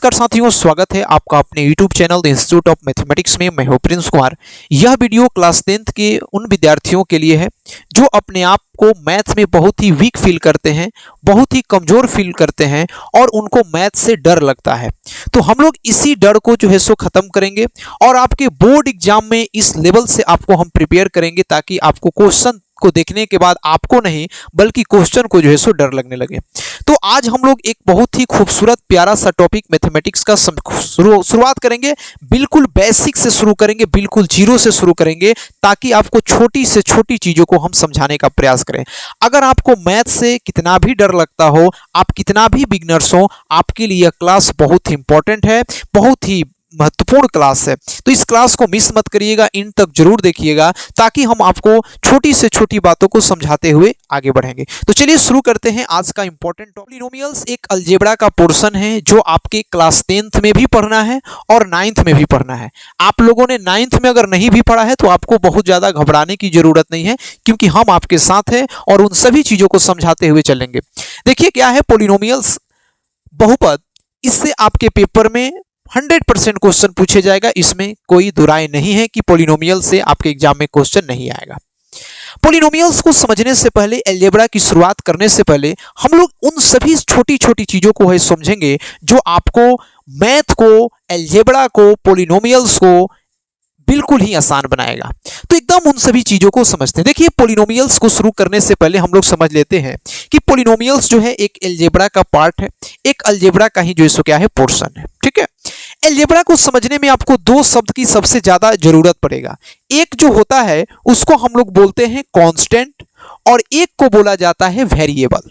नमस्कार साथियों, स्वागत है आपका अपने YouTube channel the institute of mathematics में। मैं हूं प्रिंस कुमार। यह वीडियो क्लास 10th के उन विद्यार्थियों के लिए है जो अपने आप को मैथ में बहुत ही वीक फील करते हैं, बहुत ही कमजोर फील करते हैं और उनको मैथ से डर लगता है। तो हम लोग इसी डर को जो है सो खत्म करेंगे और आपके बोर्ड एग्जाम में इस लेवल से आपको हम प्रिपेयर करेंगे ताकि आपको क्वेश्चन को देखने के बाद आपको नहीं बल्कि क्वेश्चन को जो है सो डर लगने लगे। तो आज हम लोग एक बहुत ही खूबसूरत प्यारा सा टॉपिक मैथमेटिक्स का शुरुआत करेंगे। बिल्कुल बेसिक से शुरू करेंगे, बिल्कुल जीरो से शुरू करेंगे ताकि आपको छोटी से छोटी चीजों को हम समझाने का प्रयास करें। अगर आपको मैथ से कितना भी डर लगता हो, आप कितना भी बिगनर्स हो, आपके लिए यह क्लास बहुत ही इंपॉर्टेंट है, बहुत ही महत्वपूर्ण क्लास है। तो इस क्लास को मिस मत करिएगा, इन तक जरूर देखिएगा ताकि हम आपको छोटी से छोटी बातों को समझाते हुए आगे बढ़ेंगे। तो चलिए शुरू करते हैं आज का इंपॉर्टेंट टॉपिक। पॉलिनोमियल्स एक अलजेब्रा का पोर्शन है जो आपके क्लास 10th में भी पढ़ना है और 9th में भी पढ़ना है। आप लोगों ने 9th में अगर नहीं भी पढ़ा है तो आपको बहुत ज्यादा घबराने की जरूरत नहीं है, क्योंकि हम आपके साथ हैं और उन सभी चीजों को समझाते हुए चलेंगे। देखिए क्या है पॉलिनोमियल्स, बहुपद। इससे आपके पेपर में 100% क्वेश्चन पूछे जाएगा, इसमें कोई दुराई नहीं है कि पॉलिनोमियल से आपके एग्जाम में क्वेश्चन नहीं आएगा। पॉलिनोमियल्स को समझने से पहले, अलजेब्रा की शुरुआत करने से पहले हम लोग उन सभी छोटी छोटी चीजों को है समझेंगे जो आपको मैथ को, अलजेब्रा को, पॉलिनोमियल्स को बिल्कुल ही आसान बनाएगा। तो एकदम उन सभी चीजों को समझते हैं। देखिए पॉलिनोमियल्स को शुरू करने से पहले हम लोग समझ लेते हैं कि पॉलिनोमियल्स जो है एक अलजेब्रा का पार्ट है, एक अलजेब्रा का ही जो है क्या है पोर्शन है। ठीक है, अलजेब्रा को समझने में आपको दो शब्द की सबसे ज्यादा जरूरत पड़ेगा। एक जो होता है उसको हम लोग बोलते हैं कांस्टेंट और एक को बोला जाता है वेरिएबल,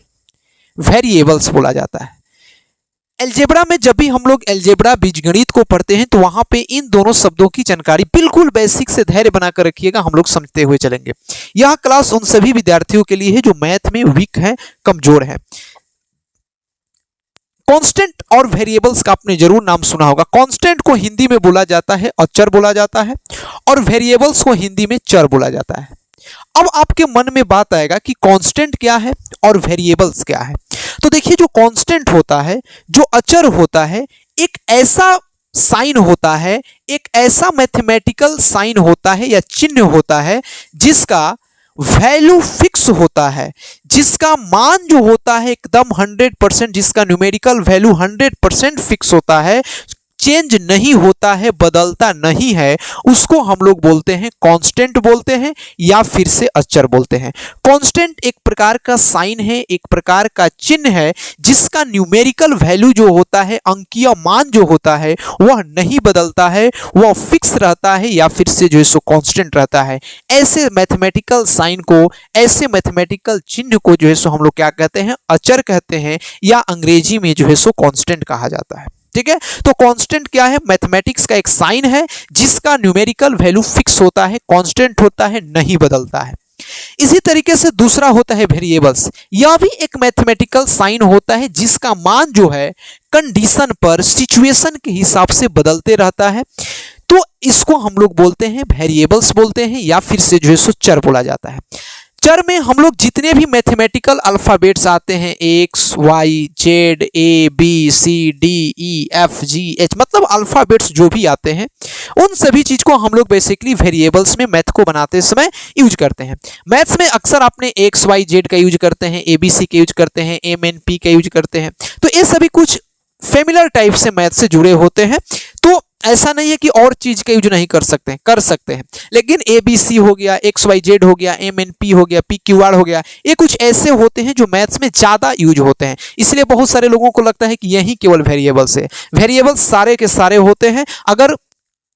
वेरिएबल्स बोला जाता है। अलजेब्रा में जब भी हम लोग अलजेब्रा बीजगणित को पढ़ते हैं तो वहां पे इन दोनों शब्दों की जानकारी बिल्कुल बेसिक से धैर्य बनाकर रखिएगा, हम लोग समझते हुए चलेंगे। यह क्लास उन सभी विद्यार्थियों के लिए है जो मैथ में वीक है, कमजोर है। कांस्टेंट और वेरिएबल्स का आपने जरूर नाम सुना होगा। कांस्टेंट को हिंदी में बोला जाता है अचर बोला जाता है और वेरिएबल्स को हिंदी में चर बोला जाता है। अब आपके मन में बात आएगा कि कांस्टेंट क्या है और वेरिएबल्स क्या है। तो देखिए जो कांस्टेंट होता है, जो अचर होता है, एक ऐसा साइन होता है, एक ऐसा मैथमेटिकल साइन होता है या चिन्ह होता है जिसका वैल्यू फिक्स होता है, जिसका मान जो होता है एकदम 100%, जिसका न्यूमेरिकल वैल्यू 100% फिक्स होता है, चेंज नहीं होता है, बदलता नहीं है, उसको हम लोग बोलते हैं कांस्टेंट बोलते हैं या फिर से अचर बोलते हैं। कांस्टेंट एक प्रकार का साइन है, एक प्रकार का चिन्ह है जिसका न्यूमेरिकल वैल्यू जो होता है, अंकीय मान जो होता है वह नहीं बदलता है, वह फिक्स रहता है या फिर से जो है सो कांस्टेंट रहता है। ऐसे मैथमेटिकल साइन को, ऐसे मैथमेटिकल चिन्ह को जो है सो हम लोग क्या कहते हैं, अचर कहते हैं या अंग्रेजी में जो है सो कांस्टेंट कहा जाता है। ठीक है, तो कांस्टेंट क्या है, मैथमेटिक्स का एक साइन है जिसका न्यूमेरिकल वैल्यू फिक्स होता है, कांस्टेंट होता है, नहीं बदलता है। इसी तरीके से दूसरा होता है वेरिएबल्स। यह भी एक मैथमेटिकल साइन होता है जिसका मान जो है कंडीशन पर, सिचुएशन के हिसाब से बदलते रहता है। तो इसको हम लोग बोलते हैं वेरिएबल्स बोलते हैं या फिर से जो है सो चर बोला जाता है। चर में हम लोग जितने भी मैथमेटिकल अल्फाबेट्स आते हैं, एक्स, वाई, जेड, ए, बी, सी, डी, ई, एफ, जी, एच, मतलब अल्फाबेट्स जो भी आते हैं उन सभी चीज को हम लोग बेसिकली वेरिएबल्स में मैथ को बनाते समय यूज करते हैं। मैथ्स में अक्सर आपने एक्स, वाई, जेड का यूज करते हैं, ए, बी, सी का यूज करते हैं, एम, एन, पी का यूज करते हैं। तो ये सभी कुछ फेमिलर टाइप से मैथ से जुड़े होते हैं। तो ऐसा नहीं है कि और चीज का यूज नहीं कर सकते हैं, कर सकते हैं, लेकिन ए बी सी हो गया, एक्स वाई जेड हो गया, एम एन पी हो गया, पी क्यू आर हो गया, ये कुछ ऐसे होते हैं जो मैथ्स में ज्यादा यूज होते हैं। इसलिए बहुत सारे लोगों को लगता है कि यही केवल वेरिएबल्स है। वेरिएबल्स सारे के सारे होते हैं। अगर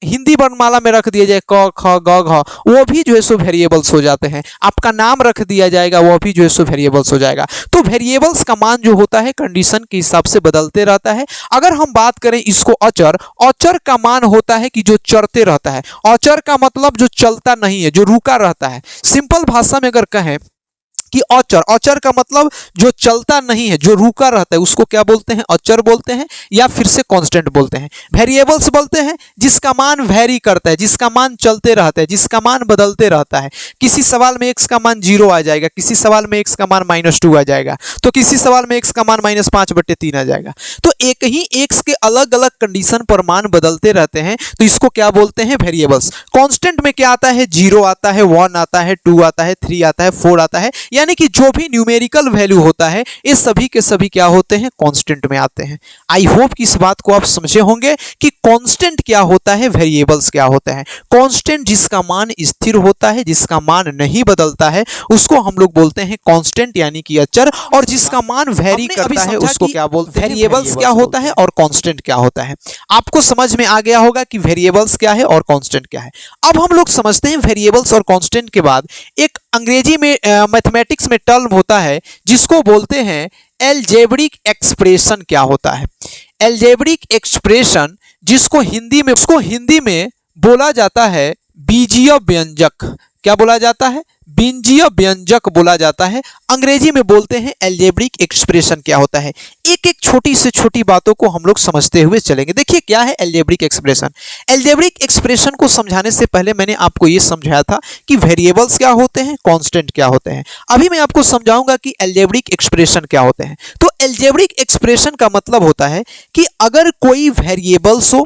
हिंदी वर्णमाला में रख दिया जाए क ख ग घ, वो भी जो है सो वेरिएबल्स हो जाते हैं। आपका नाम रख दिया जाएगा, वो भी जो है सो वेरिएबल्स हो जाएगा। तो वेरिएबल्स का मान जो होता है कंडीशन के हिसाब से बदलते रहता है। अगर हम बात करें इसको अचर, अचर का मान होता है कि जो चलते रहता है। अचर का मतलब जो चलता नहीं है, जो रुका रहता है। सिंपल भाषा में अगर कहें कि अचर, अचर का मतलब जो चलता नहीं है, जो रुका रहता है, उसको क्या बोलते हैं? अचर बोलते हैं, या फिर से कांस्टेंट बोलते हैं। वेरिएबल्स बोलते हैं जिसका मान वेरी करता है, जिसका मान चलते रहता है, जिसका मान बदलते रहता है। किसी सवाल में x का मान 0 आ जाएगा, किसी सवाल में x का मान -2 आ जाएगा, तो किसी सवाल में x का मान -5/3 आ जाएगा। तो एक ही x के अलग अलग कंडीशन पर मान बदलते रहते हैं, तो इसको क्या बोलते हैं? वेरिएबल्स। कांस्टेंट में क्या आता है? 0 आता है, 1 आता है, 2 आता है, 3 आता है, 4 आता है, यानी कि जो भी न्यूमेरिकल वैल्यू होता है ये सभी के सभी क्या होते हैं? कांस्टेंट में आते हैं। आई होप कि इस बात को आप समझे होंगे कि कांस्टेंट क्या होता है, वेरिएबल्स क्या होता है। कांस्टेंट जिसका मान स्थिर होता है, जिसका मान नहीं बदलता है, उसको हम लोग बोलते हैं कांस्टेंट यानी कि अचर, और जिसका मान वेरी करता है उसको क्या बोलते हैं? वेरिएबल्स क्या होता है और कांस्टेंट क्या होता है। आपको समझ में आ गया होगा कि वेरिएबल्स क्या है और कांस्टेंट क्या है। अब हम लोग समझते हैं वेरिएबल्स और कांस्टेंट के बाद एक अंग्रेजी में मैथमेटिक्स में टर्म होता है जिसको बोलते हैं अलजेब्रिक एक्सप्रेशन। क्या होता है अलजेब्रिक एक्सप्रेशन? जिसको हिंदी में बोला जाता है बीजीय व्यंजक। क्या बोला जाता है? बीजीय व्यंजक बोला जाता है। अंग्रेजी में बोलते हैं अलजेब्रिक एक्सप्रेशन। क्या होता है? एक एक छोटी से छोटी बातों को हम लोग समझते हुए चलेंगे। देखिए क्या है अलजेब्रिक एक्सप्रेशन। अलजेब्रिक एक्सप्रेशन को समझाने से पहले मैंने आपको ये समझाया था कि वेरिएबल्स क्या होते हैं, कांस्टेंट क्या होते हैं। अभी मैं आपको समझाऊंगा कि अलजेब्रिक एक्सप्रेशन क्या होते हैं। तो अलजेब्रिक एक्सप्रेशन का मतलब होता है कि अगर कोई वेरिएबल्स हो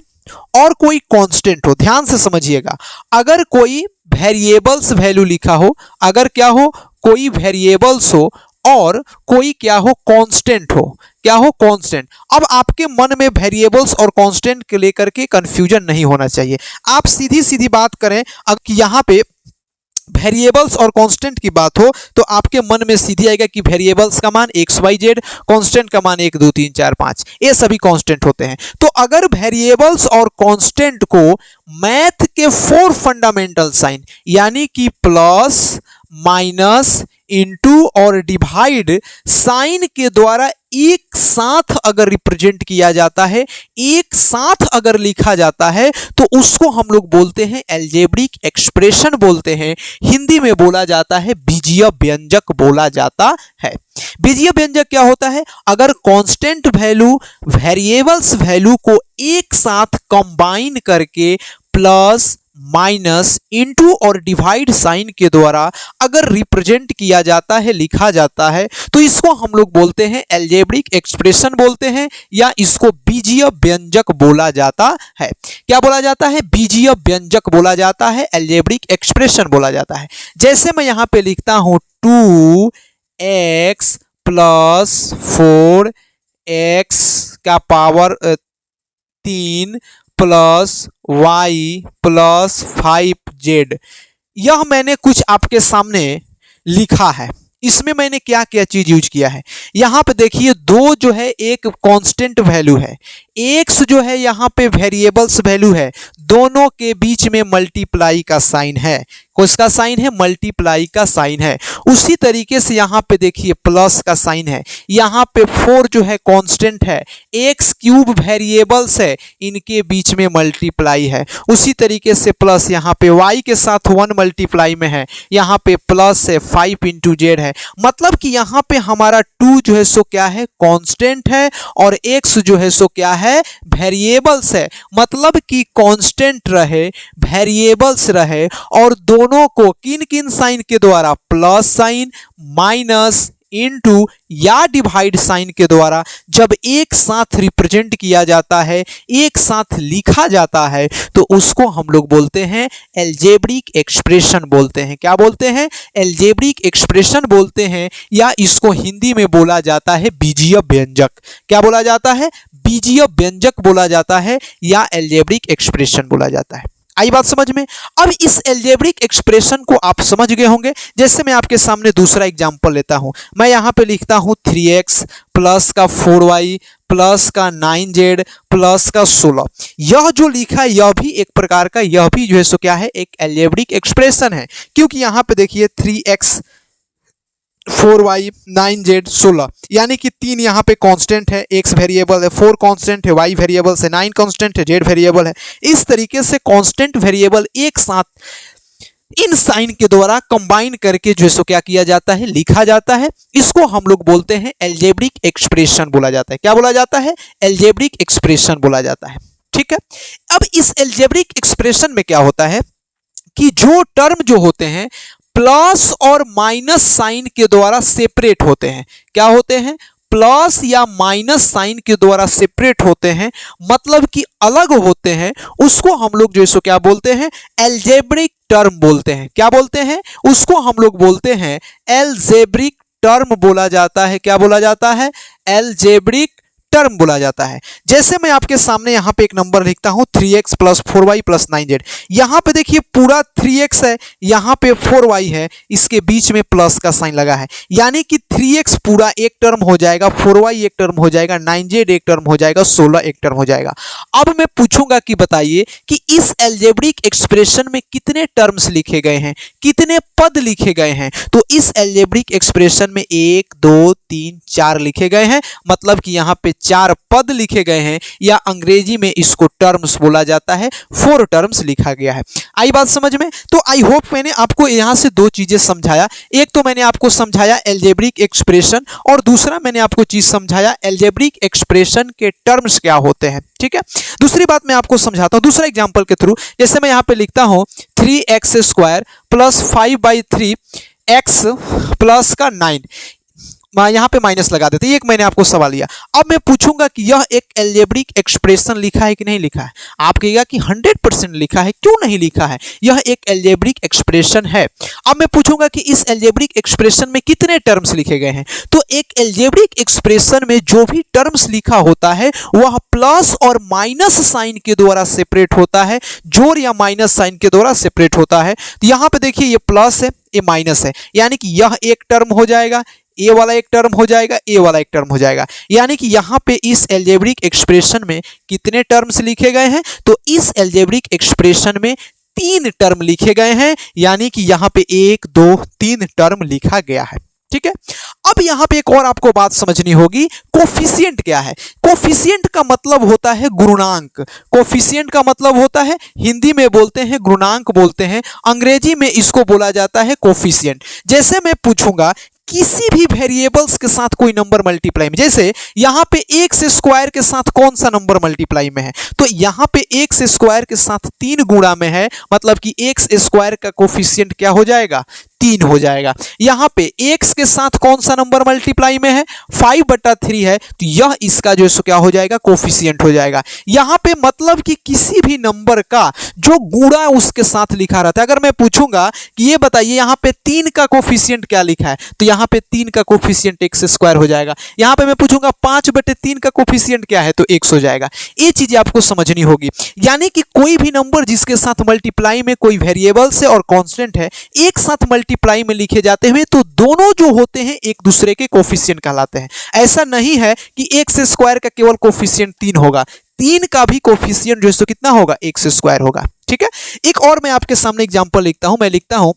और कोई कांस्टेंट हो, ध्यान से समझिएगा, अगर कोई वेरिएबल्स वैल्यू लिखा हो, अगर क्या हो, कोई वेरिएबल्स हो और कोई क्या हो, कांस्टेंट हो। क्या हो? कांस्टेंट। अब आपके मन में वेरिएबल्स और कांस्टेंट के लेकर के कंफ्यूजन नहीं होना चाहिए। आप सीधी सीधी बात करें, अब यहाँ पे वेरिएबल्स और कांस्टेंट की बात हो तो आपके मन में सीधी आएगा कि वेरिएबल्स का मान XYZ, कांस्टेंट का मान 1 2 3 4 5, ये सभी कांस्टेंट होते हैं। तो अगर वेरिएबल्स और कांस्टेंट को मैथ के 4 फंडामेंटल साइन यानी कि प्लस, माइनस, इनटू और डिवाइड साइन के द्वारा एक साथ अगर रिप्रेजेंट किया जाता है, एक साथ अगर लिखा जाता है, तो उसको हम लोग बोलते हैं अलजेब्रिक एक्सप्रेशन बोलते हैं। हिंदी में बोला जाता है बीजीय व्यंजक बोला जाता है। बीजीय व्यंजक क्या होता है? अगर कांस्टेंट वैल्यू वेरिएबल्स वैल्यू को एक साथ कंबाइन करके प्लस, माइनस, इनटू और डिवाइड साइन के द्वारा अगर रिप्रेजेंट किया जाता है, लिखा जाता है, तो इसको हम लोग बोलते हैं अलजेब्रिक एक्सप्रेशन बोलते हैं, या इसको बीजीय व्यंजक बोला जाता है। क्या बोला जाता है? बीजीय व्यंजक बोला जाता है, अलजेब्रिक एक्सप्रेशन बोला जाता है। जैसे मैं यहां पे लिखता हूं 2x + 4x का पावर 3 + y + 5z, यह मैंने कुछ आपके सामने लिखा है। इसमें मैंने क्या क्या चीज यूज किया है? यहां पे देखिए, दो जो है एक कांस्टेंट वैल्यू है, x जो है यहाँ पे वेरिएबल्स वैल्यू है, दोनों के बीच में मल्टीप्लाई का साइन है। किसका साइन है? मल्टीप्लाई का साइन है। उसी तरीके से यहाँ पे देखिए प्लस का साइन है। यहाँ पे 4 जो है कांस्टेंट है, x³ वेरिएबल्स है, इनके बीच में मल्टीप्लाई है। उसी तरीके से प्लस यहाँ पे y के साथ 1 मल्टीप्लाई में है, यहाँ पे प्लस है 5 × z है। मतलब कि यहाँ पे हमारा 2 जो है सो क्या है? कांस्टेंट है, और x जो है सो क्या है? वेरिएबल्स है। मतलब कि कांस्टेंट रहे, वेरिएबल्स रहे, और दोनों को किन किन साइन के द्वारा? प्लस साइन, माइनस, इनटू या डिवाइड साइन के द्वारा जब एक साथ रिप्रेजेंट किया जाता है, एक साथ लिखा जाता है, तो उसको हम लोग बोलते हैं अलजेब्रिक एक्सप्रेशन बोलते हैं। क्या बोलते हैं? अलजेब्रिक एक्सप्रेशन बोलते हैं, या इसको हिंदी में बोला जाता है बीजीय व्यंजक। क्या बोला जाता है? बीजीय व्यंजक बोला जाता है, या अलजेब्रिक एक्सप्रेशन बोला जाता है। आई बात समझ में? अब इस अलजेब्रिक एक्सप्रेशन को आप समझ गए होंगे। जैसे मैं आपके सामने दूसरा एग्जांपल लेता हूं, मैं यहां पे लिखता हूं 3x + 4y + 9z + 16। यह जो लिखा है यह भी एक प्रकार का, यह भी जो है सो क्या है? एक अलजेब्रिक एक्सप्रेशन है, क्योंकि यहां पे देखिए 3x 4y 9z 16, यानी कि 3 यहाँ पे कांस्टेंट है, x वेरिएबल है, 4 कांस्टेंट है, y वेरिएबल है, 9 कांस्टेंट है, z वेरिएबल है। इस तरीके से कांस्टेंट वेरिएबल एक साथ इन साइन के द्वारा कंबाइन करके जो है सो क्या किया जाता है, लिखा जाता है। इसको हम लोग बोलते हैं एल्जेब्रिक एक्सप्रेशन बोला जाता है। क्या बोला जाता है? एल्जेब्रिक एक्सप्रेशन बोला जाता है। ठीक है, अब इस एल्जेब्रिक एक्सप्रेशन में क्या होता है कि जो टर्म जो होते हैं प्लस और माइनस साइन के द्वारा सेपरेट होते हैं। क्या होते हैं? प्लस या माइनस साइन के द्वारा सेपरेट होते हैं, मतलब कि अलग होते हैं, उसको हम लोग जो है सो क्या बोलते हैं? एल्जेब्रिक टर्म बोलते हैं। क्या बोलते हैं? उसको हम लोग बोलते हैं एल्जेब्रिक टर्म बोला जाता है। क्या बोला जाता है? एल्जेब्रिक टर्म बोला जाता है। जैसे मैं आपके सामने यहां पे एक नंबर लिखता हूं 3x plus 4y plus 9z। यहां पे देखिए पूरा 3x है, यहां पे 4y है, इसके बीच में प्लस का साइन लगा है, यानी कि 3x पूरा एक टर्म हो जाएगा, 4y एक टर्म हो जाएगा, 9z एक टर्म हो जाएगा, 16 एक टर्म हो जाएगा। अब मैं पूछूंगा कि बताइए कि इस एल्जेब्रिक एक्सप्रेशन में कितने टर्म्स लिखे गए हैं, कितने पद लिखे गए हैं? तो इस एल्जेब्रिक एक्सप्रेशन में 1 2 3 4 लिखे गए हैं, मतलब कि यहां पे 4 पद लिखे गए हैं, या अंग्रेजी में इसको टर्म्स बोला जाता है। 4 टर्म्स लिखा गया है। आई बात समझ में? तो आई होप मैंने आपको यहां से 2 चीजें समझाया। एक तो मैंने आपको समझाया एल्जेब्रिक एक्सप्रेशन, और दूसरा मैंने आपको चीज समझाया एल्जेब्रिक एक्सप्रेशन के टर्म्स क्या होते हैं। ठीक है, दूसरी बात मैं आपको समझाता हूं दूसरा एग्जांपल के थ्रू। जैसे मैं यहां पे लिखता हूं 3x² प्लस 5/3 x प्लस का 9, यहां पे माइनस लगा देते हैं। एक मैंने आपको सवाल लिया। अब मैं पूछूंगा कि यह एक एल्जेब्रिक एक्सप्रेशन लिखा है कि नहीं लिखा है? आप कहिएगा कि 100% लिखा है। क्यों नहीं लिखा है? यह एक एल्जेब्रिक एक्सप्रेशन है। अब मैं पूछूंगा कि इस एल्जेब्रिक एक्सप्रेशन में कितने टर्म्स लिखे गए हैं? तो एक एल्जेब्रिक एक्सप्रेशन में जो भी टर्म्स लिखा होता है वह प्लस और माइनस साइन के द्वारा सेपरेट होता है, जोड़ या माइनस साइन के द्वारा सेपरेट होता है। तो यहां पे देखिए ये प्लस है, ये माइनस है, यानी कि यह एक टर्म हो जाएगा, ए वाला एक टर्म हो जाएगा, ए वाला एक टर्म हो जाएगा। यानी कि यहां पे इस एल्जेब्रिक एक्सप्रेशन में कितने टर्म्स लिखे गए हैं? तो इस एल्जेब्रिक एक्सप्रेशन में 3 टर्म लिखे गए हैं, यानी कि यहां पे 1 2 3 टर्म लिखा गया है। ठीक है, अब यहां पे एक और आपको बात समझनी होगी, कोफिशिएंट क्या है? कोफिशिएंट का मतलब होता है गुणनांक। कोफिशिएंट का मतलब होता है, हिंदी में बोलते हैं गुणनांक बोलते हैं, अंग्रेजी में इसको बोला जाता है कोफिशिएंट। जैसे मैं पूछूंगा किसी भी वेरिएबल्स के साथ कोई नंबर मल्टीप्लाई में, जैसे यहां पे x² के साथ कौन सा नंबर मल्टीप्लाई में है? तो यहां पे x² के साथ 3 गुणा में है, मतलब कि x² का कोफिशिएंट क्या हो जाएगा? 3 हो जाएगा। यहां पे x के साथ कौन सा नंबर मल्टीप्लाई में है? 5/3 है, तो यह इसका जो है क्या हो जाएगा? कोफिशिएंट हो जाएगा। यहां पे मतलब कि किसी भी नंबर का जो गुणा उसके साथ लिखा रहता है। अगर मैं पूछूंगा कि ये बताइए यहां पे 3 का कोफिशिएंट क्या लिखा है, तो यहां पे 3 का कोफिशिएंट x² हो जाएगा। यहां पे मैं पूछूंगा 5/3 का कोफिशिएंट क्या है, तो x हो जाएगा। ये चीजें आपको समझनी होगी। यानी कि कोई भी नंबर जिसके साथ मल्टीप्लाई में कोई वेरिएबल्स है और कांस्टेंट है, एक साथ मल्टीप्लाई में लिखे जाते हुए तो दोनों जो होते हैं एक दूसरे के कोफिशिएंट कहलाते हैं। ऐसा नहीं है कि x² का केवल कोफिशिएंट 3 होगा, 3 का भी कोफिशिएंट जो है कितना होगा? x² होगा। ठीक है, एक और मैं आपके सामने एग्जांपल लिखता हूं। मैं लिखता हूं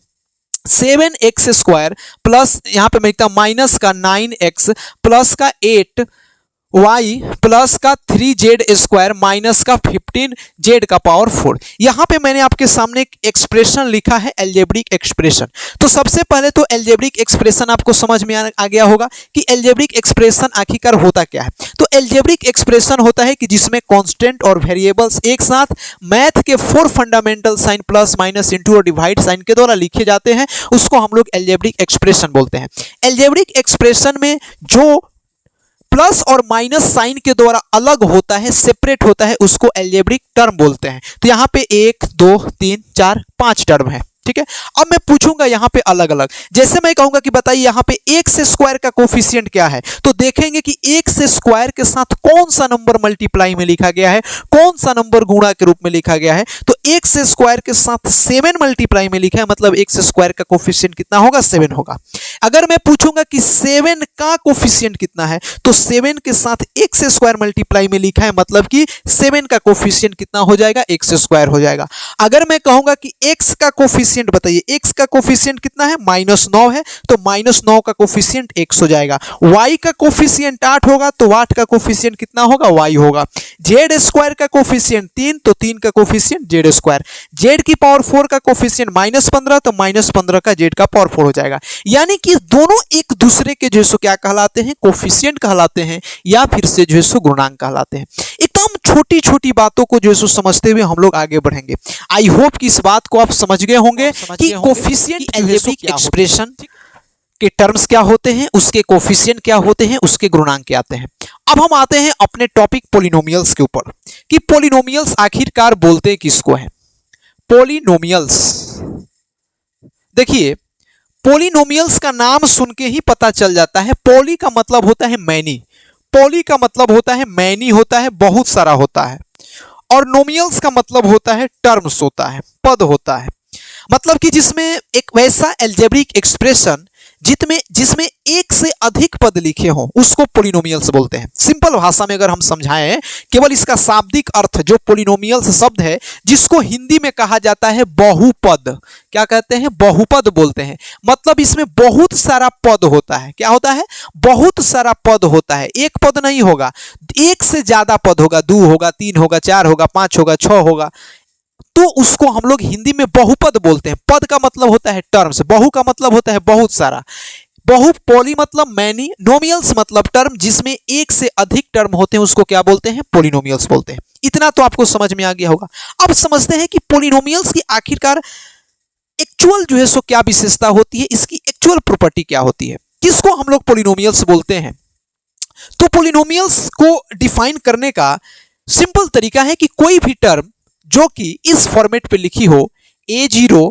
7x² प्लस, यहां पे मैं लिखता हूं माइनस का 9x प्लस का 8y प्लस का 3z² माइनस का 15z का पावर 4। यहां पे मैंने आपके सामने एक एक्सप्रेशन लिखा है, एल्जेब्रिक एक्सप्रेशन। तो सबसे पहले तो एल्जेब्रिक एक्सप्रेशन आपको समझ में आ गया होगा कि एल्जेब्रिक एक्सप्रेशन आखिरकार होता क्या है। तो एल्जेब्रिक एक्सप्रेशन होता है कि जिसमें कांस्टेंट और वेरिएबल्स एक साथ मैथ के 4 fundamental sign plus minus into और डिवाइड साइन के द्वारा लिखे जाते हैं, उसको हम लोग एल्जेब्रिक एक्सप्रेशन बोलते हैं। एल्जेब्रिक एक्सप्रेशन में जो प्लस और माइनस साइन के द्वारा अलग होता है, सेपरेट होता है, उसको एल्जेब्रिक टर्म बोलते हैं। तो यहां पे 1 2 3 4 5 टर्म है। ठीक है, अब मैं पूछूंगा यहां पे अलग अलग। जैसे मैं कहूंगा कि बताइए यहां पे x² का कोफिशिएंट क्या है, तो देखेंगे कि x² के साथ कौन सा नंबर मल्टीप्लाई में लिखा गया है, कौन सा नंबर गुणा के रूप में लिखा गया है। तो x² के साथ 7 मल्टीप्लाई में लिखा है, मतलब x² का कोफिशिएंट कितना होगा? 7 होगा। अगर मैं पूछूंगा कि 7 का कोफिशिएंट कितना है, तो 7 के साथ x² मल्टीप्लाई में लिखा है, मतलब कि 7 का कोफिशिएंट कितना हो जाएगा? x² हो जाएगा। अगर मैं कहूंगा कि x का कोफिशिएंट बताइए, x का कोफिशिएंट कितना है? -9 है, तो -9 का कोफिशिएंट x हो जाएगा। y का कोफिशिएंट 8 होगा, तो 8 का कोफिशिएंट कितना होगा? y होगा। z² का कोफिशिएंट 3, तो 3 का कोफिशिएंट z² स्क्वायर, जेड की पावर 4 का कोफिशिएंट -15 तो -15 का जेड का पावर 4 हो जाएगा। यानी कि दोनों एक दूसरे के जो है सो क्या कहलाते हैं, कोफिशिएंट कहलाते हैं या फिर से जो है सो गुणांक कहलाते हैं। एकदम छोटी छोटी बातों को जो है सो समझते हुए हम लोग आगे बढ़ेंगे। आई होप कि इस बात को आप समझ गए होंगे कि कोफिशिएंट अलजेब्रिक एक्सप्रेशन के टर्म्स क्या होते हैं, उसके कोफिशिएंट क्या होते हैं, उसके गुणांक क्या आते हैं। अब हम आते हैं अपने टॉपिक पॉलिनोमियल्स के ऊपर कि पॉलिनोमियल्स आखिरकार बोलते किसको हैं। पॉलिनोमियल्स, देखिए पॉलिनोमियल्स का नाम सुन के ही पता चल जाता है। पॉली का मतलब होता है मैनी, पॉली का मतलब होता है मैनी होता है, बहुत सारा होता है, और नोमियल्स का मतलब होता है टर्म्स होता है, पद होता है। मतलब कि जिसमें एक वैसा अलजेब्रिक एक्सप्रेशन जिसमें एक से अधिक पद लिखे हों उसको पॉलिनोमियल्स बोलते हैं। सिंपल भाषा में अगर हम समझाएं, केवल इसका शाब्दिक अर्थ जो पॉलिनोमियल्स शब्द है जिसको हिंदी में कहा जाता है बहुपद, क्या कहते हैं, बहुपद बोलते हैं। मतलब इसमें बहुत सारा पद होता है। क्या होता है, बहुत सारा पद होता है। एक पद नहीं होगा, एक से ज्यादा पद होगा, 2 होगा, 3 होगा, 4 होगा, 5 होगा, 6 होगा, तो उसको हम लोग हिंदी में बहुपद बोलते हैं। पद का मतलब होता है टर्म्स, बहु का मतलब होता है बहुत सारा, बहु, पॉली मतलब मैनी, नोमियल्स मतलब टर्म जिसमें एक से अधिक टर्म होते हैं उसको क्या बोलते हैं, पॉलिनोमियल्स बोलते हैं। इतना तो आपको समझ में आ गया होगा। अब समझते हैं कि पॉलिनोमियल्स की आखिरकार एक्चुअल जो है सो क्या विशेषता होती है, इसकी एक्चुअल प्रॉपर्टी क्या होती है, किसको हम लोग पॉलिनोमियल्स बोलते हैं। तो पॉलिनोमियल्स को डिफाइन करने का सिंपल तरीका है कि कोई भी टर्म जो कि इस फॉर्मेट पे लिखी हो, a0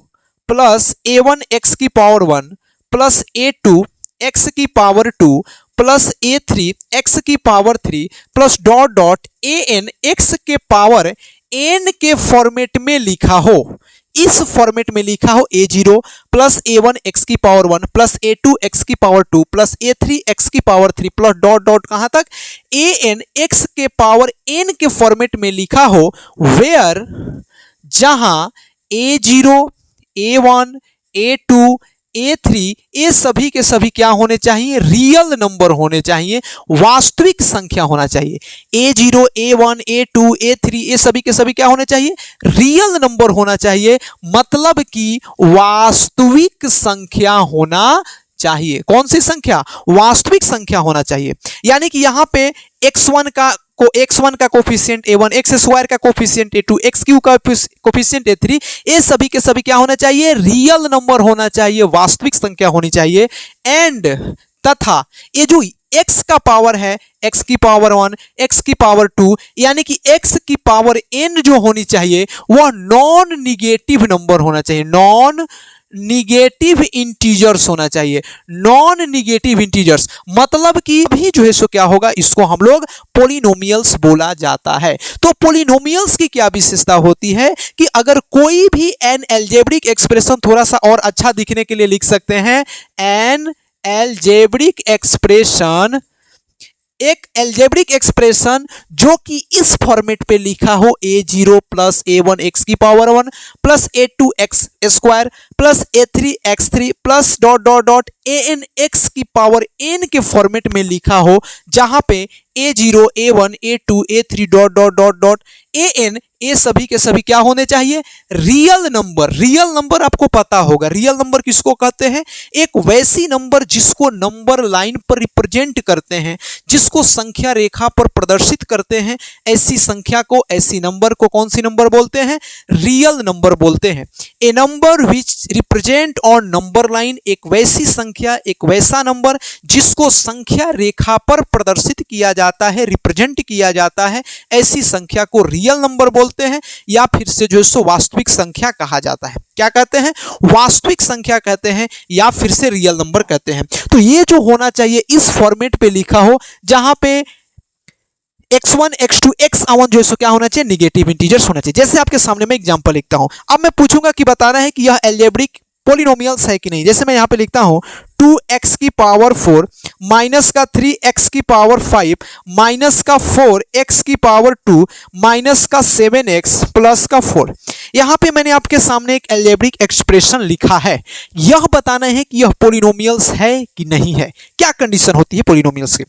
प्लस a1 x की पावर 1 प्लस a2 x की पावर 2 प्लस a3 x की power 3 plus dot dot an x के पावर n के फॉर्मेट में लिखा हो, इस फॉर्मेट में लिखा हो a0 प्लस a1 x की पावर 1 प्लस a2 x की पावर 2 प्लस a3 x की पावर 3 प्लस डॉट डॉट कहां तक an x के पावर n के फॉर्मेट में लिखा हो, वेयर जहां a0 a1 a2 a3 ये सभी के सभी क्या होने चाहिए, रियल नंबर होने चाहिए, वास्तविक संख्या होना चाहिए। a0 a1 a2 a3 ये सभी के सभी क्या होने चाहिए, रियल नंबर होना चाहिए, मतलब कि वास्तविक संख्या होना चाहिए। कौन सी संख्या, वास्तविक संख्या होना चाहिए। यानी कि यहां पे x1 का कोफिशिएंट a1, x स्क्वायर का कोफिशिएंट a2, x क्यू का कोफिशिएंट a3, ये सभी के सभी क्या होना चाहिए, रियल नंबर होना चाहिए, वास्तविक संख्या होनी चाहिए। एंड तथा ये जो x का पावर है, x की पावर 1, x की पावर 2, यानी कि x की पावर n जो होनी चाहिए वह नॉन निगेटिव नंबर होना चाहिए, नॉन निगेटिव इंटीजर्स होना चाहिए। नॉन निगेटिव इंटीजर्स मतलब कि भी जो है सो क्या होगा, इसको हम लोग पॉलिनोमियल्स बोला जाता है। तो पॉलिनोमियल्स की क्या विशेषता होती है कि अगर कोई भी एन अलजेब्रिक एक्सप्रेशन, थोड़ा सा और अच्छा दिखने के लिए लिख सकते हैं, एन अलजेब्रिक एक्सप्रेशन, एक अलजेब्रिक एक्सप्रेशन जो कि इस फॉर्मेट पे लिखा हो, a0 प्लस a1 x की power 1 plus a2 x square plus a3 x3 plus dot dot dot an x की पावर n के फॉर्मेट में लिखा हो, जहां पे a0 a1 a2 a3 dot dot dot dot an ये सभी के सभी क्या होने चाहिए, रियल नंबर। रियल नंबर आपको पता होगा, रियल नंबर किसको कहते हैं, एक वैसी नंबर जिसको नंबर लाइन पर रिप्रेजेंट करते हैं, जिसको संख्या रेखा पर प्रदर्शित करते हैं, ऐसी संख्या को, ऐसी नंबर को कौन सी नंबर बोलते हैं, रियल नंबर बोलते हैं। A number which represent on number line, एक वैसी संख्या, एक वैसा नंबर जिसको संख्या रेखा पर प्रदर्शित किया जाता है, रिप्रेजेंट किया जाता है, ऐसी संख्या को रियल नंबर बोलते हैं, या फिर से जो है सो वास्तविक संख्या कहा जाता है। क्या कहते हैं, वास्तविक संख्या कहते हैं, या फिर से रियल नंबर कहते हैं। तो ये जो होना चाहिए इस फॉर्मेट पे लिखा हो, जहां पे x1 x2 x1 जो है सो क्या होना चाहिए, निगेटिव इंटीजर्स होना चाहिए। जैसे आपके सामने मैं एग्जांपल लिखता हूं, अब मैं पूछूंगा कि बताना है कि यह अलजेब्रिक पॉलिनोमियल्स है कि नहीं। जैसे मैं यहां पे लिखता हूं 2x की पावर 4 माइनस का 3x की पावर 5 माइनस का 4x की पावर 2 माइनस का 7x प्लस का 4। यहां पे मैंने आपके सामने एक अलजेब्रिक एक्सप्रेशन लिखा है, यह बताना है कि यह पॉलिनोमियल्स है कि नहीं है। क्या कंडीशन होती है पॉलिनोमियल्स की,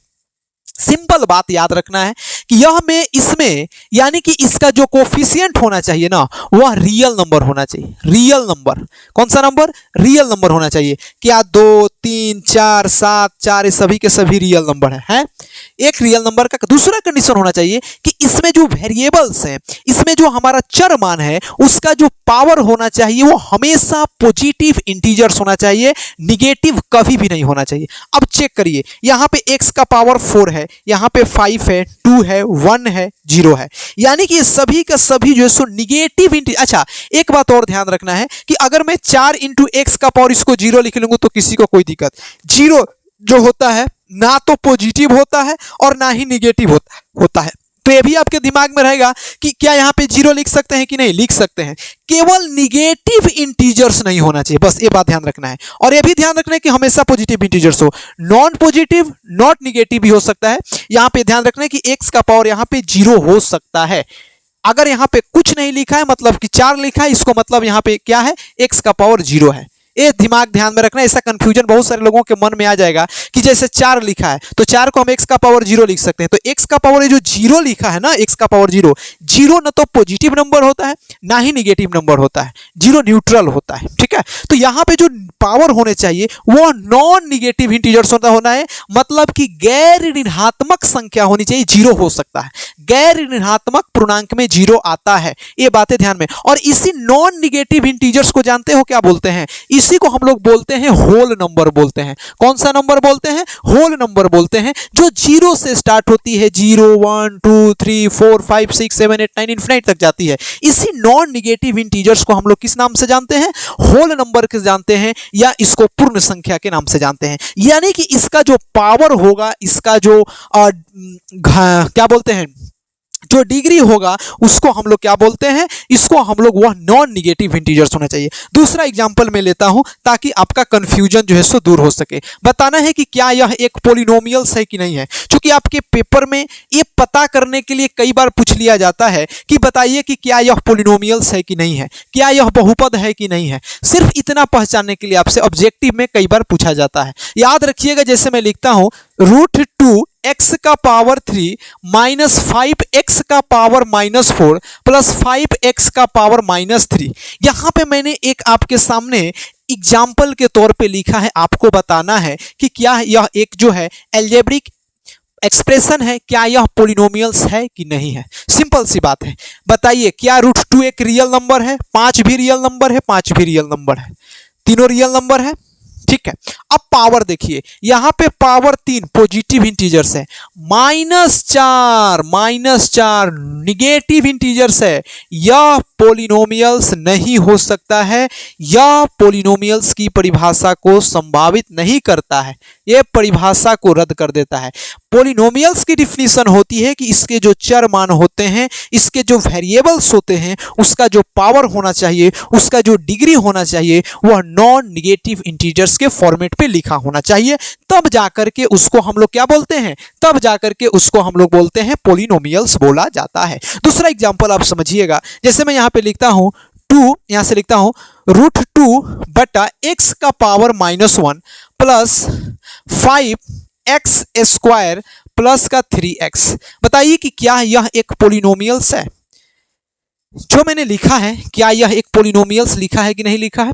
सिंपल बात याद रखना है कि यह में इसमें यानी कि इसका जो कोफिशिएंट होना चाहिए ना वह रियल नंबर होना चाहिए। रियल नंबर कौन सा नंबर? रियल नंबर होना चाहिए। क्या 2 3 4 7 4 ये सभी के सभी रियल नंबर हैं? एक रियल नंबर का दूसरा कंडीशन होना चाहिए कि इसमें जो वेरिएबल्स हैं, इसमें जो हमारा चर मान है उसका जो पावर होना चाहिए वो हमेशा पॉजिटिव इंटीजर्स होना चाहिए, निगेटिव कभी भी नहीं होना चाहिए। अब चेक करिए, यहाँ पे x का पावर 4 है, यहाँ पे 5 है, 2 है, 1 है, 0 है, यानी कि ये सभी का सभी जो है सो निगेटिव इंटीजर। अच्छा, एक बात और ध्यान रखना है कि अगर मैं 4 इंटू एक्स का पावर इसको 0 लिख लूंगा तो किसी को कोई दिक्कत। 0 जो होता है ना तो पॉजिटिव होता है और ना ही निगेटिव होता है। तो ये भी आपके दिमाग में रहेगा कि क्या यहाँ पे 0 लिख सकते हैं कि नहीं लिख सकते हैं, केवल निगेटिव इंटीजर्स नहीं होना चाहिए, बस ये बात ध्यान रखना है। और ये भी ध्यान रखना है कि हमेशा पॉजिटिव इंटीजर्स हो, नॉन पॉजिटिव नॉट निगेटिव भी हो सकता है। यहाँ पे ध्यान रखना है कि x का पावर यहाँ पे 0 हो सकता है। अगर यहाँ पे कुछ नहीं लिखा है मतलब कि 4 लिखा है, इसको मतलब यहाँ पे क्या है, x का पावर 0 है। ये दिमाग ध्यान में रखना। ऐसा कंफ्यूजन बहुत सारे लोगों के मन में आ जाएगा कि जैसे 4 लिखा है तो 4 को हम x का पावर 0 लिख सकते हैं, तो x का पावर जो 0 लिखा है ना, x का पावर 0, 0 ना तो पॉजिटिव नंबर होता है ना ही निगेटिव नंबर होता है, 0 न्यूट्रल होता है। ठीक है, तो यहाँ पे जो पावर होने चाहिए वो नॉन निगेटिव इंटीजर्स होना है, मतलब कि गैर ऋणात्मक संख्या होनी चाहिए। 0 हो सकता है, गैर ऋणात्मक पूर्णांक में 0 आता है, ये बातें ध्यान में। और इसी नॉन निगेटिव इंटीजर्स को जानते हो क्या बोलते हैं? इसी को हम लोग बोलते हैं होल नंबर बोलते हैं। कौन सा नंबर बोलते हैं? होल नंबर बोलते हैं, जो 0 से स्टार्ट होती है, 0 1 2 3 4 5 6 7 8 9 इनफिनिट तक जाती है। इसी नॉन निगेटिव इंटीजर्स को हम लोग किस नाम से जानते हैं? होल नंबर के जानते हैं, या इसको पूर्ण संख्या के नाम से जानते हैं। यानी कि इसका जो पावर होगा, इसका जो क्या बोलते हैं, जो डिग्री होगा उसको हम लोग क्या बोलते हैं? इसको हम लोग वह नॉन निगेटिव इंटीजर्स होना चाहिए। दूसरा एग्जांपल मैं लेता हूं ताकि आपका कंफ्यूजन जो है सो दूर हो सके। बताना है कि क्या यह एक पॉलिनोमियल्स है कि नहीं है, क्योंकि आपके पेपर में ये पता करने के लिए कई बार पूछ लिया जाता है कि बताइए कि क्या यह पॉलिनोमियल्स है कि नहीं है, क्या यह बहुपद है कि नहीं है। सिर्फ इतना पहचानने के लिए आपसे ऑब्जेक्टिव में कई बार पूछा जाता है। याद रखिएगा, जैसे मैं लिखता हूं √2 x का पावर 3 माइनस 5x का पावर -4 प्लस 5x का पावर -3। यहां पे मैंने एक आपके सामने एग्जाम्पल के तौर पे लिखा है, आपको बताना है कि क्या यह एक जो है अलजेब्रिक एक्सप्रेशन है, क्या यह पॉलिनोमियल्स है कि नहीं है। सिंपल सी बात है, बताइए क्या √2 एक रियल नंबर है? 5 भी रियल नंबर है, 5 भी रियल नंबर है, तीनों रियल नंबर है। ठीक है, अब पावर देखिए, यहां पे पावर 3 पॉजिटिव इंटीजर्स है, -4 निगेटिव इंटीजर्स है। यह पॉलिनोमियल्स नहीं हो सकता है, यह पॉलिनोमियल्स की परिभाषा को संभावित नहीं करता है, यह परिभाषा को रद्द कर देता है। पॉलिनोमियल्स की डिफिनीशन होती है कि इसके जो चर मान होते हैं, इसके जो वेरिएबल्स होते हैं, उसका जो पावर होना चाहिए, उसका जो डिग्री होना चाहिए, वह नॉन निगेटिव इंटीजर्स के फॉर्मेट पे लिखा होना चाहिए। तब जाकर के उसको हम लोग क्या बोलते हैं? तब जाकर के उसको हम लोग बोलते हैं पॉलिनोमियल्स बोला जाता है। दूसरा एग्जांपल आप समझिएगा, जैसे मैं यहां पे लिखता हूं 2, यहां से लिखता हूं √2 बटा x का पावर -1 प्लस 5x² प्लस का 3x। बताइए कि क्या यह एक पॉलिनोमियल्स है? जो मैंने लिखा है क्या यह एक पॉलिनोमियल्स लिखा है कि नहीं लिखा है?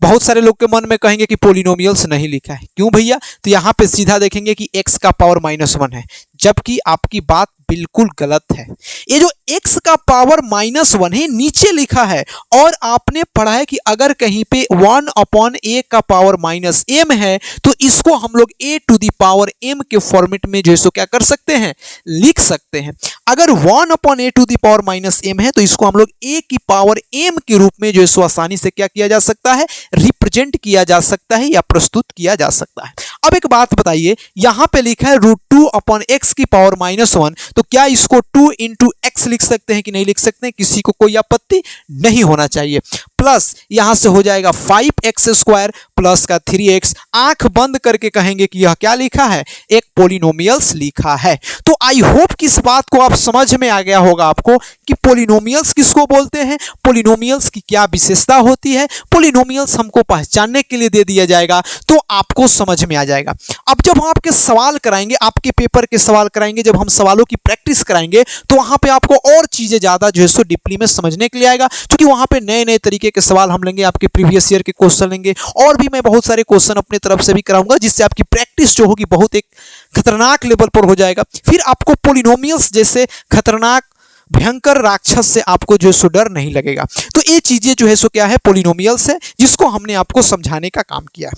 बहुत सारे लोग के मन में कहेंगे कि पॉलिनोमियल्स नहीं लिखा है। क्यों भैया? तो यहां पे सीधा देखेंगे कि x का पावर -1 है, जबकि आपकी बात बिल्कुल गलत है। ये जो x का पावर -1 है नीचे लिखा है, और आपने पढ़ा है कि अगर कहीं पे 1/a का पावर -m है तो इसको हम लोग a to the power m के फॉर्मेट में जो है सो क्या कर सकते हैं? लिख सकते हैं। अगर 1/a to the power -m है तो इसको हम लोग a की पावर m के रूप में जो है सो आसानी से क्या किया जा सकता है? रिप्रेजेंट किया जा सकता है या प्रस्तुत किया जा सकता है। अब एक बात बताइए, यहां पे लिखा है √2/x की पावर -1, तो क्या इसको 2 इंटू x लिख सकते हैं कि नहीं लिख सकते हैं? किसी को कोई आपत्ति नहीं होना चाहिए। प्लस यहां से हो जाएगा 5x² प्लस का 3x, आंख बंद करके कहेंगे कि यह क्या लिखा है, एक पोलिनोमियल्स लिखा है। तो आई होप कि इस बात को आप समझ में आ गया होगा आपको कि पोलिनोमियल्स किसको बोलते हैं, पोलिनोमियल्स की क्या विशेषता होती है, पोलिनोमियल्स हमको पहचानने के लिए दे दिया जाएगा तो आपको समझ में आ जाएगा। अब जब हम आपके सवाल कराएंगे, आपके पेपर के सवाल कराएंगे, जब हम सवालों की प्रैक्टिस कराएंगे तो वहां पे आपको और चीजें ज्यादा जो है सो डीपली में समझने के लिए आएगा, क्योंकि वहां पे नए नए तरीके के सवाल हम लेंगे, आपके प्रीवियस ईयर के क्वेश्चन लेंगे और भी मैं बहुत सारे क्वेश्चन अपनी तरफ से भी कराऊंगा, जिससे आपकी प्रैक्टिस जो होगी बहुत एक खतरनाक लेवल पर हो जाएगा। फिर आपको पोलिनोमियल्स जैसे खतरनाक भयंकर राक्षस से आपको जो है सो डर नहीं लगेगा। तो ये चीजें जो है सो क्या है, पोलिनोमियल्स है, जिसको हमने आपको समझाने का काम किया।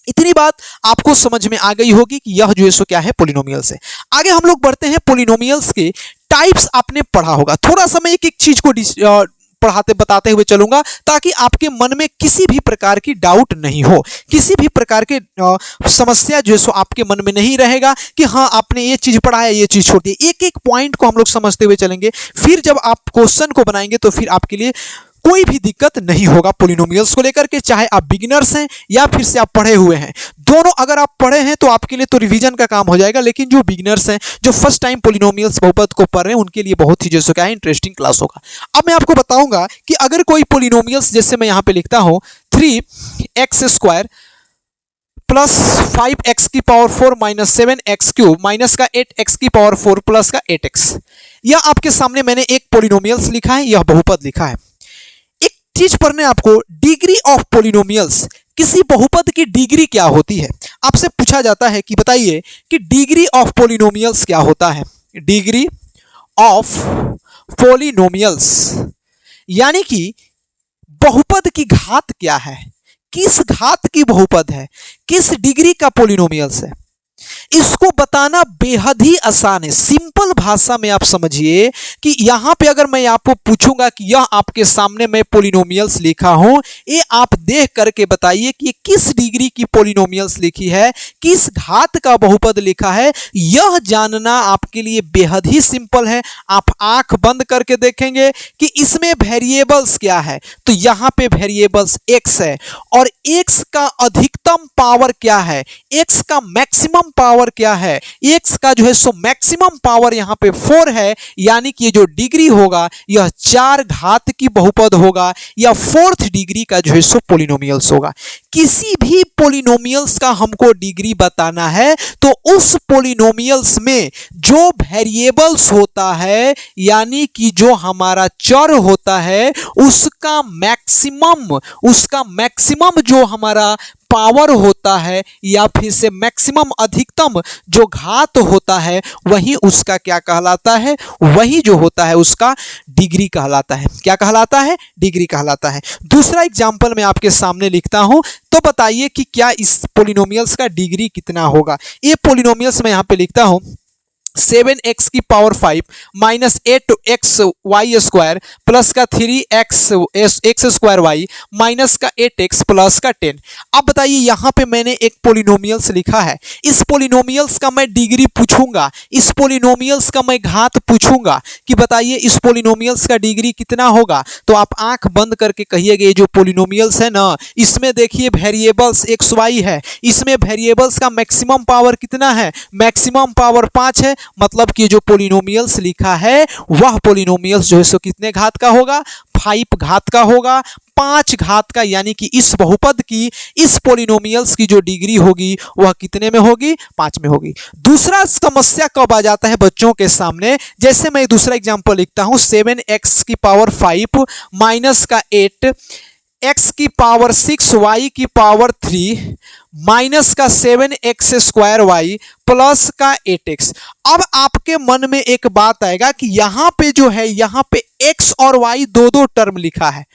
इतनी बात आपको समझ में आ गई होगी कि यह जो है सो क्या है, पोलिनोमियल्स है। आगे हम लोग बढ़ते हैं, पोलिनोमियल्स के टाइप्स आपने पढ़ा होगा। थोड़ा सा मैं एक एक चीज को पढ़ाते बताते हुए चलूंगा ताकि आपके मन में किसी भी प्रकार की डाउट नहीं हो, किसी भी प्रकार के समस्या जो है सो आपके मन में नहीं रहेगा कि हाँ आपने ये चीज पढ़ा है, ये चीज छोड़ दी। एक एक पॉइंट को हम लोग समझते हुए चलेंगे, फिर जब आप क्वेश्चन को बनाएंगे तो फिर आपके लिए कोई भी दिक्कत नहीं होगा पोलिनोमियल्स को लेकर के, चाहे आप बिगिनर्स हैं या फिर से आप पढ़े हुए हैं। दोनों अगर आप पढ़े हैं तो आपके लिए तो रिवीजन का काम हो जाएगा, लेकिन जो बिगिनर्स हैं, जो फर्स्ट टाइम पोलिनोमियल्स बहुपद को पढ़ रहे हैं, उनके लिए बहुत ही जैसे क्या है, इंटरेस्टिंग क्लास होगा। अब मैं आपको बताऊंगा कि अगर कोई पोलिनोमियल्स, जैसे मैं यहां पे लिखता हूं 3x² प्लस 5x की पावर 4 माइनस 7x³ माइनस का 8x की पावर 4 प्लस का 8x, यह आपके सामने मैंने एक पोलिनोमियल्स लिखा है, यह बहुपद लिखा है। चीज पढ़ने आपको, डिग्री ऑफ पोलिनोमियल्स, किसी बहुपद की डिग्री क्या होती है। आपसे पूछा जाता है कि बताइए कि डिग्री ऑफ पोलिनोमियल्स क्या होता है। डिग्री ऑफ पोलिनोमियल्स यानी कि बहुपद की घात क्या है, किस घात की बहुपद है, किस डिग्री का पोलिनोमियल्स है, इसको बताना बेहद ही आसान है। सिंपल भाषा में आप समझिए कि यहां पे अगर मैं आपको पूछूंगा कि यह आपके सामने मैं पोलिनोमियल्स लिखा हूं, ये आप देख करके बताइए कि किस डिग्री की पोलिनोमियल्स लिखी है, किस घात का बहुपद लिखा है। यह जानना आपके लिए बेहद ही सिंपल है। आप आंख बंद करके देखेंगे कि इसमें वेरिएबल्स क्या है, तो यहां पे वेरिएबल्स x है और x का अधिकतम पावर क्या है, x का मैक्सिमम पावर क्या है, x का जो है सो मैक्सिमम पावर यहां पे 4 है, यानी कि ये जो डिग्री होगा यह 4 घात की बहुपद होगा या 4th डिग्री का जो है सो पोलिनोमियल्स होगा। किसी भी पोलिनोमियल्स का हमको डिग्री बताना है तो उस पोलिनोमियल्स में जो वेरिएबल्स होता है, यानी कि जो हमारा चर होता है, उसका मैक्सिमम जो हमारा पावर होता है या फिर से मैक्सिमम अधिकतम जो घात होता है, वही उसका क्या कहलाता है, वही जो होता है उसका डिग्री कहलाता है। क्या कहलाता है, डिग्री कहलाता है। दूसरा एग्जांपल मैं आपके सामने लिखता हूं, तो बताइए कि क्या इस पोलिनोमियल्स का डिग्री कितना होगा। ये पोलिनोमियल्स मैं यहां पे लिखता हूं 7x की पावर 5 माइनस 8xy² प्लस का 3x² माइनस का 8x प्लस का 10। अब बताइए यहां पे मैंने एक पोलिनोमियल्स लिखा है, इस पोलिनोमियल्स का मैं डिग्री पूछूंगा, इस पोलिनोमियल्स का मैं घात पूछूंगा कि बताइए इस पोलिनोमियल्स का डिग्री कितना होगा। तो आप आंख बंद करके कहिएगा ये जो पोलिनोमियल्स है ना, इसमें देखिए वेरिएबल्स xy है, इसमें वेरिएबल्स का मैक्सिमम पावर कितना है, मैक्सिमम पावर 5 है, मतलब कि जो पोलिनोमियल्स लिखा है वह पोलिनोमियल्स जो है सो कितने घात का होगा, 5 घात का होगा, 5 घात का, यानी कि इस बहुपद की, इस पोलिनोमियल्स की जो डिग्री होगी वह कितने में होगी, 5 में होगी। दूसरा समस्या कब आ जाता है बच्चों के सामने, जैसे मैं दूसरा एग्जांपल लिखता हूं 7x की पावर 5 माइनस का 8 x की पावर 6 y की पावर 3 माइनस का 7x² प्लस का 8x। अब आपके मन में एक बात आएगा कि यहां पे जो है, यहां पे x और y दो टर्म लिखा है।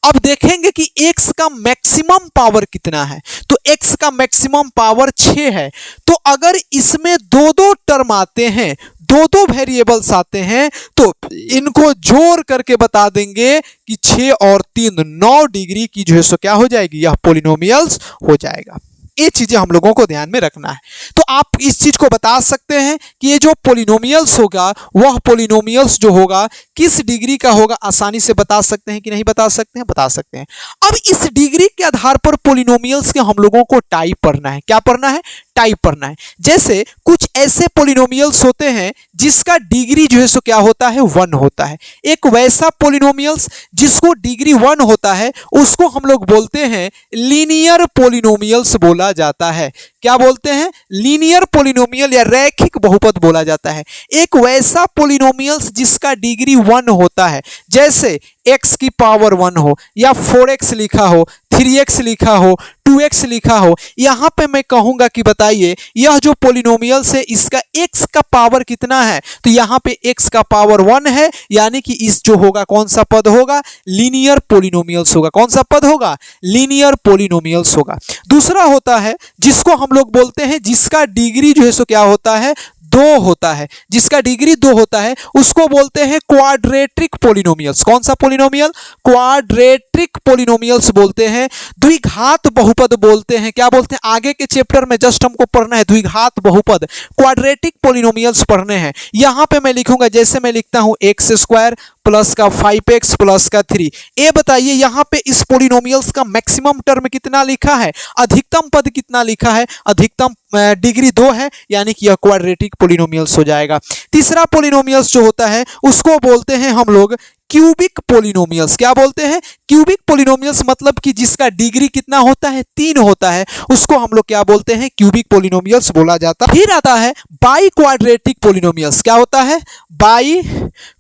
अब देखेंगे कि x का मैक्सिमम पावर कितना है, तो x का मैक्सिमम पावर 6 है। तो अगर इसमें दो टर्म आते हैं, दो वेरिएबल्स आते हैं, तो इनको जोड़ करके बता देंगे कि 6 और 3 9 डिग्री की जो है सो क्या हो जाएगी, यह पोलिनोमियल्स हो जाएगा। ये चीजें हम लोगों को ध्यान में रखना है। तो आप इस चीज को बता सकते हैं कि ये जो पोलिनोमियल्स होगा वह पोलिनोमियल्स जो होगा किस डिग्री का होगा, आसानी से बता सकते हैं कि नहीं बता सकते हैं? बता सकते हैं। अब इस डिग्री के आधार पर पोलिनोमियल्स के हम लोगों को टाइप पढ़ना है। क्या पढ़ना है? टाइप पढ़ना है। जैसे कुछ ऐसे पोलिनोमियल्स होते हैं जिसका डिग्री जो है सो क्या होता है? 1 होता है। एक वैसा पोलिनोमियल्स जिसको डिग्री 1 होता है उसको हम लोग बोलते हैं लीनियर पोलिनोमियल्स बोला जाता है। क्या बोलते हैं? लीनियर पोलिनोमियल या रैखिक बहुपद बोला जाता है। एक वैसा पोलिनोमियल्स जिसका डिग्री 1 होता है, जैसे x की पावर 1 हो या 4x लिखा हो, 3x लिखा हो, 2x लिखा हो। यहां पे मैं कहूंगा कि बताइए यह जो पोलिनोमियल्स है इसका x का पावर कितना है? तो यहां पे x का पावर 1 है, यानी कि इस जो होगा कौन सा पद होगा? लीनियर पोलिनोमियल्स होगा। कौन सा पद होगा? लीनियर पोलिनोमियल्स होगा। दूसरा होता है जिसको हम लोग बोलते हैं जिसका डिग्री जो है सो क्या होता है? 2 होता है। जिसका डिग्री 2 होता है उसको बोलते हैं क्वाड्रेटिक पोलिनोमियल्स। कौन सा पोलिनोमियल? क्वाड्रेटिक पोलिनोमियल्स बोलते हैं। द्विघात बहुपद बोलते हैं। क्या बोलते हैं? आगे के चैप्टर में जस्ट हमको पढ़ना है द्विघात बहुपद, क्वाड्रेटिक पोलिनोमियल्स पढ़ने हैं। यहां पे मैं लिखूंगा, जैसे मैं लिखता हूं x² प्लस का 5x प्लस का 3। ये बताइए यहां पे इस पोलिनोमियल्स का मैक्सिमम टर्म कितना लिखा है? अधिकतम पद कितना लिखा है? अधिकतम डिग्री 2 है, यानी कि यह क्वाड्रेटिक पोलिनोमियल्स हो जाएगा। तीसरा पोलिनोमियल्स जो होता है उसको बोलते हैं हम लोग क्यूबिक पोलिनोमियल्स। क्या बोलते हैं? क्यूबिक पोलिनोमियल्स, मतलब कि जिसका डिग्री कितना होता है? 3 होता है, उसको हम लोग क्या बोलते हैं? क्यूबिक पोलिनोमियल्स बोला जाता है। फिर आता है बाई क्वाड्रेटिक पोलिनोमियल्स। क्या होता है? By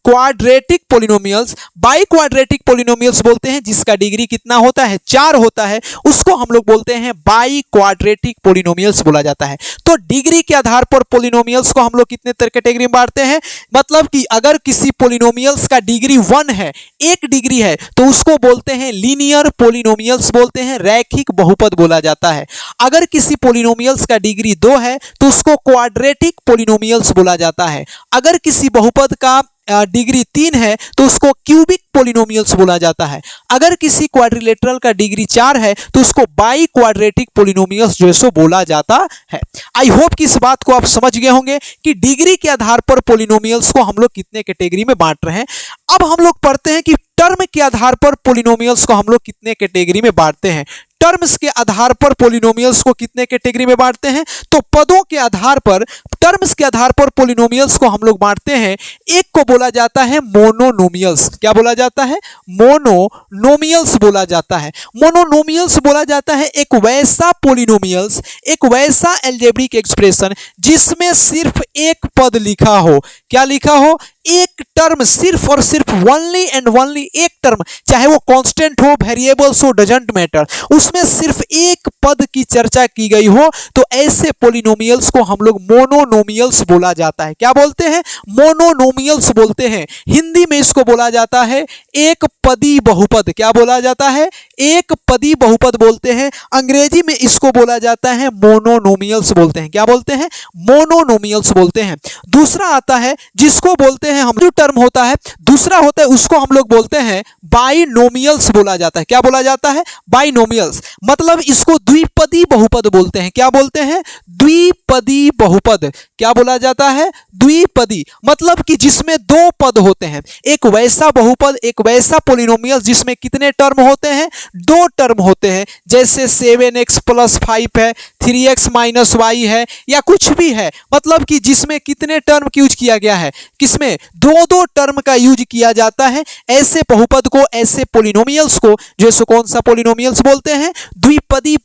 quadratic polynomials. By quadratic polynomials बोलते हैं जिसका डिग्री कितना होता है? 4 होता है, उसको हम लोग बोलते हैं बाई क्वाड्रेटिक पोलिनोमियल्स बोला जाता है। तो डिग्री के आधार पर पोलिनोमियल्स को हम लोग कितने कैटेगरी में बांटते हैं? मतलब कि अगर किसी पोलिनोमियल्स का डिग्री 1 है, 1 डिग्री है, तो उसको बोलते हैं लीनियर पोलिनोमियल्स बोलते हैं, रैखिक बहुपद बोला जाता है। अगर किसी पोलिनोमियल्स का डिग्री 2 है तो उसको क्वाड्रेटिक पोलिनोमियल्स बोला जाता है। अगर किसी बहुपद का डिग्री 3 है तो उसको क्यूबिक पोलिनोमियल्स बोला जाता है। अगर किसी क्वाड्रिलेटरल का डिग्री 4 है तो उसको बाई क्वाड्रेटिक पोलिनोमियल्स जो है सो बोला जाता है। आई होप कि इस बात को आप समझ गए होंगे कि डिग्री के आधार पर पोलिनोमियल्स को हम लोग कितने कैटेगरी में बांट रहे हैं। अब हम लोग पढ़ते हैं कि टर्म के आधार पर पोलिनोमियल्स को हम लोग कितने कैटेगरी में बांटते हैं। टर्म्स के आधार पर पोलिनोमियल्स को कितने कैटेगरी में बांटते हैं? तो पदों के आधार पर, टर्म्स के आधार पर पोलिनोमियल्स को हम लोग बांटते हैं। एक को बोला जाता है मोनोनोमियल्स। क्या बोला जाता है? मोनोनोमियल्स बोला जाता है। मोनोनोमियल्स बोला जाता है एक वैसा पोलिनोमियल्स, एक वैसा अलजेब्रिक एक्सप्रेशन जिसमें सिर्फ एक पद लिखा हो। क्या लिखा हो? एक टर्म, सिर्फ और सिर्फ ओनली एंड ओनली एक टर्म, चाहे वो कांस्टेंट हो, वेरिएबल्स हो, डजंट मैटर, उसमें सिर्फ एक पद की चर्चा की गई हो, तो ऐसे पोलिनोमियल्स को हम लोग मोनोनोमियल्स बोला जाता है। क्या बोलते हैं? मोनोनोमियल्स बोलते हैं। हिंदी में इसको बोला जाता है एक पदी बहुपद। क्या बोला जाता है? एक पदी बहुपद बोलते हैं। अंग्रेजी में इसको बोला जाता है मोनोनोमियल्स बोलते हैं। क्या बोलते हैं? मोनोनोमियल्स बोलते हैं। दूसरा आता है जिसको बोलते हैं हम, जो टर्म होता है दूसरा होता है उसको हम लोग बोलते हैं बाइनोमियल्स बोला जाता है। क्या बोला जाता है? बाइनोमियल्स, मतलब इसको द्विपदी बहुपद बोलते हैं। क्या बोलते हैं? द्विपदी बहुपद। क्या बोला जाता है? द्विपदी, मतलब कि जिसमें 2 पद होते हैं। एक वैसा बहुपद, एक वैसा पोलिनोमियल जिसमें कितने टर्म होते हैं? 2 टर्म होते हैं। जैसे 7x + 5 है, 3x - y है, या कुछ भी है, मतलब कि जिसमें कितने टर्म यूज किया गया है? किसमें? 2 टर्म का यूज किया जाता है। ऐसे बहुपद को, ऐसे पोलिनोमियल्स को जो है कौन सा पोलिनोमियल्स बोलते हैं? द्विपदी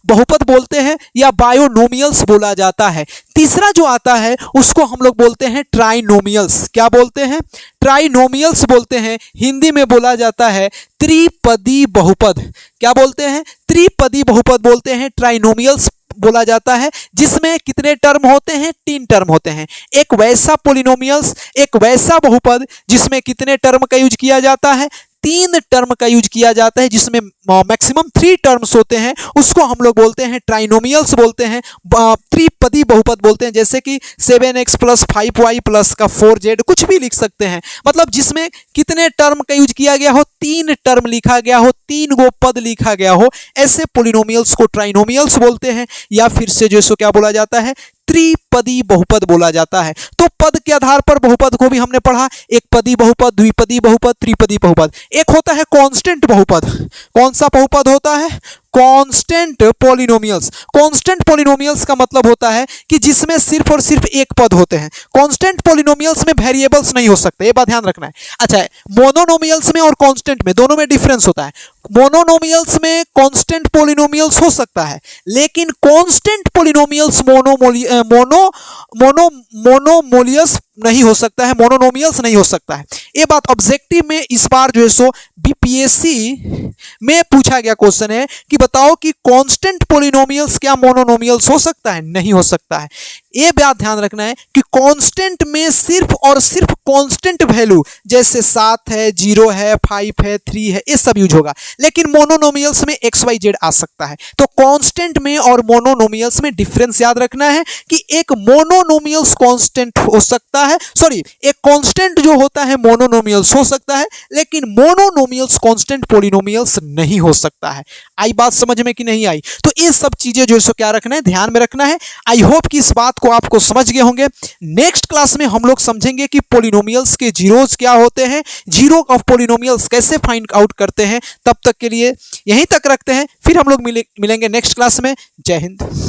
बहुपद बोलते हैं या बायोनोमियल्स बोला जाता है। तीसरा जो आता है उसको हम लोग बोलते हैं ट्राइनोमियल्स। क्या बोलते हैं? ट्राइनोमियल्स बोलते हैं। हिंदी में बोला जाता है त्रिपदी बहुपद। क्या बोलते हैं? त्रिपदी बहुपद बोलते हैं, ट्राइनोमियल्स बोला जाता है, जिसमें कितने टर्म होते हैं? 3 टर्म होते हैं। एक वैसा पोलिनोमियल्स, एक वैसा बहुपद जिसमें कितने टर्म का यूज किया जाता है? तीन टर्म का यूज किया जाता है, जिसमें मैक्सिमम 3 टर्म्स होते हैं, उसको हम लोग बोलते हैं ट्राइनोमियल्स बोलते हैं, त्रिपदी बहुपद बोलते हैं। जैसे कि 7x प्लस 5y प्लस का 4z, कुछ भी लिख सकते हैं। मतलब जिसमें कितने टर्म का यूज किया गया हो, 3 टर्म लिखा गया हो, 3 गो पद लिखा गया हो, ऐसे पोलिनोमियल्स को ट्राइनोमियल्स बोलते हैं, या फिर से जो क्या बोला जाता है, त्रिपदी बहुपद बोला जाता है। तो पद के आधार पर बहुपद को भी हमने पढ़ा, एक पदी बहुपद, द्विपदी बहुपद, त्रिपदी बहुपद। एक होता है कांस्टेंट बहुपद। कौन सा बहुपद होता है? Constant polynomials. कांस्टेंट पॉलिनोमियल्स का मतलब होता है कि जिसमें सिर्फ और सिर्फ एक पद होते हैं। कांस्टेंट पॉलिनोमियल्स में वेरिएबल्स नहीं हो सकते, ये बात ध्यान रखना है। अच्छा, मोनोनोमियल्स में और कांस्टेंट में दोनों में डिफरेंस होता है। मोनोनोमियल्स में कांस्टेंट पॉलिनोमियल्स हो सकता है, लेकिन कांस्टेंट पॉलिनोमियल्स मोनोमोलियस नहीं हो सकता है, मोनोनोमियल्स नहीं हो सकता है। ये बात ऑब्जेक्टिव में इस बार जो है सो बीपीएससी में पूछा गया क्वेश्चन है कि बताओ कि कांस्टेंट पॉलिनोमियल्स क्या मोनोनोमियल्स हो सकता है? नहीं हो सकता है। ये बात ध्यान रखना है कि कांस्टेंट में सिर्फ और सिर्फ कांस्टेंट वैल्यू, जैसे 7 है, 0 है, 5 है, 3 है, ये सब यूज होगा। लेकिन मोनोनोमियल्स में XYZ आ सकता है। तो कांस्टेंट में और मोनोनोमियल्स में डिफरेंस याद रखना है कि एक मोनोनोमियल्स कांस्टेंट हो सकता है, सॉरी, एक कांस्टेंट जो होता है मोनोनोमियल्स हो सकता है, लेकिन मोनोनोमियल्स कांस्टेंट पॉलिनोमियल्स नहीं हो सकता है। आई बात समझ में कि नहीं आई? तो ये सब चीजें जो है क्या रखना है, ध्यान में रखना है। आई होप कि इस बात को आपको समझ गए होंगे। नेक्स्ट क्लास में हम लोग समझेंगे कि पॉलिनोमियल्स के जीरोस क्या होते हैं, जीरो ऑफ पॉलिनोमियल्स कैसे फाइंड आउट करते हैं। तब तक के लिए यहीं तक रखते हैं, फिर हम लोग मिलेंगे नेक्स्ट क्लास में। जय हिंद।